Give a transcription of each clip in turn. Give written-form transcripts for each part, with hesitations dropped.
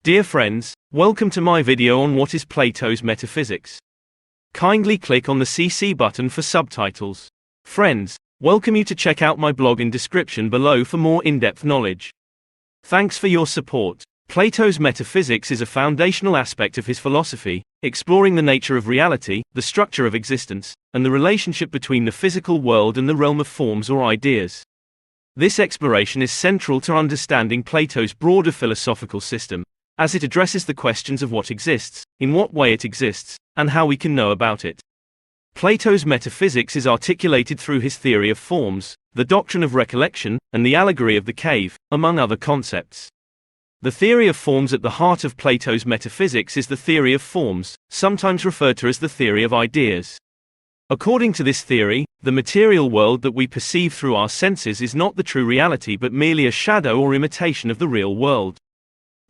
Dear friends, welcome to my video on what is Plato's metaphysics. Kindly click on the CC button for subtitles. Friends, welcome you to check out my blog in description below for more in-depth knowledge. Thanks for your support. Plato's metaphysics is a foundational aspect of his philosophy, exploring the nature of reality, the structure of existence, and the relationship between the physical world and the realm of forms or ideas. This exploration is central to understanding Plato's broader philosophical system, as it addresses the questions of what exists, in what way it exists, and how we can know about it. Plato's metaphysics is articulated through his theory of forms, the doctrine of recollection, and the allegory of the cave, among other concepts. The theory of forms at the heart of Plato's metaphysics is the theory of forms, sometimes referred to as the theory of ideas. According to this theory, the material world that we perceive through our senses is not the true reality but merely a shadow or imitation of the real world.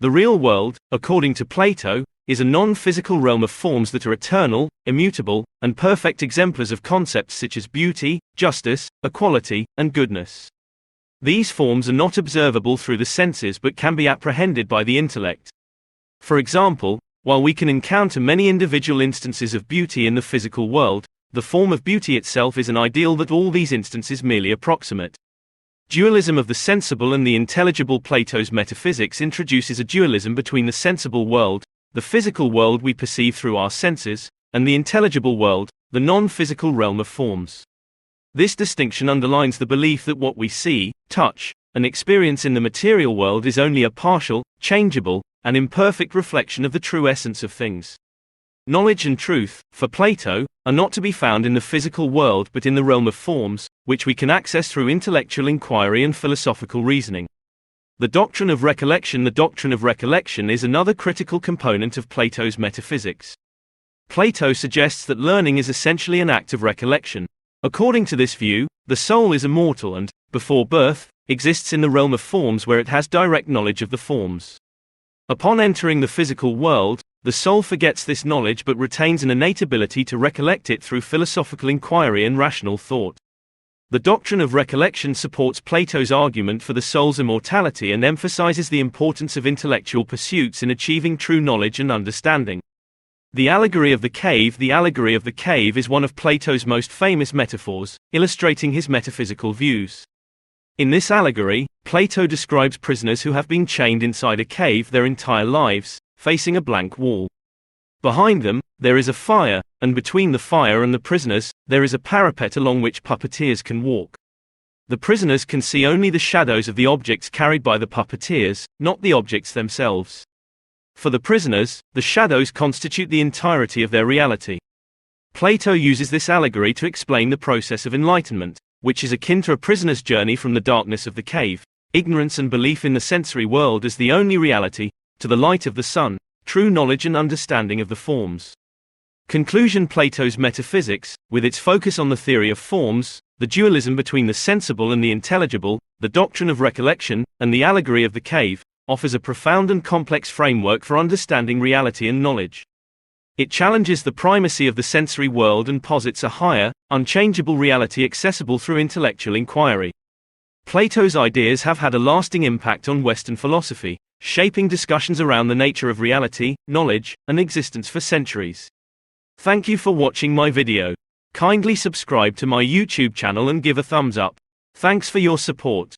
The real world, according to Plato, is a non-physical realm of forms that are eternal, immutable, and perfect exemplars of concepts such as beauty, justice, equality, and goodness. These forms are not observable through the senses but can be apprehended by the intellect. For example, while we can encounter many individual instances of beauty in the physical world, the form of beauty itself is an ideal that all these instances merely approximate. Dualism of the sensible and the intelligible. Plato's metaphysics introduces a dualism between the sensible world, the physical world we perceive through our senses, and the intelligible world, the non-physical realm of forms. This distinction underlines the belief that what we see, touch, and experience in the material world is only a partial, changeable, and imperfect reflection of the true essence of things. Knowledge and truth, for Plato, are not to be found in the physical world but in the realm of forms, which we can access through intellectual inquiry and philosophical reasoning. The doctrine of recollection. The doctrine of recollection is another critical component of Plato's metaphysics. Plato suggests that learning is essentially an act of recollection. According to this view, the soul is immortal and, before birth, exists in the realm of forms where it has direct knowledge of the forms. Upon entering the physical world, the soul forgets this knowledge but retains an innate ability to recollect it through philosophical inquiry and rational thought. The doctrine of recollection supports Plato's argument for the soul's immortality and emphasizes the importance of intellectual pursuits in achieving true knowledge and understanding. The allegory of the cave. The allegory of the cave is one of Plato's most famous metaphors, illustrating his metaphysical views. In this allegory, Plato describes prisoners who have been chained inside a cave their entire lives, facing a blank wall. Behind them, there is a fire, and between the fire and the prisoners, there is a parapet along which puppeteers can walk. The prisoners can see only the shadows of the objects carried by the puppeteers, not the objects themselves. For the prisoners, the shadows constitute the entirety of their reality. Plato uses this allegory to explain the process of enlightenment, which is akin to a prisoner's journey from the darkness of the cave, ignorance and belief in the sensory world as the only reality, to the light of the sun, true knowledge and understanding of the forms. Conclusion. Plato's metaphysics, with its focus on the theory of forms, the dualism between the sensible and the intelligible, the doctrine of recollection, and the allegory of the cave, offers a profound and complex framework for understanding reality and knowledge. It challenges the primacy of the sensory world and posits a higher, unchangeable reality accessible through intellectual inquiry. Plato's ideas have had a lasting impact on Western philosophy, shaping discussions around the nature of reality, knowledge, and existence for centuries. Thank you for watching my video. Kindly subscribe to my YouTube channel and give a thumbs up. Thanks for your support.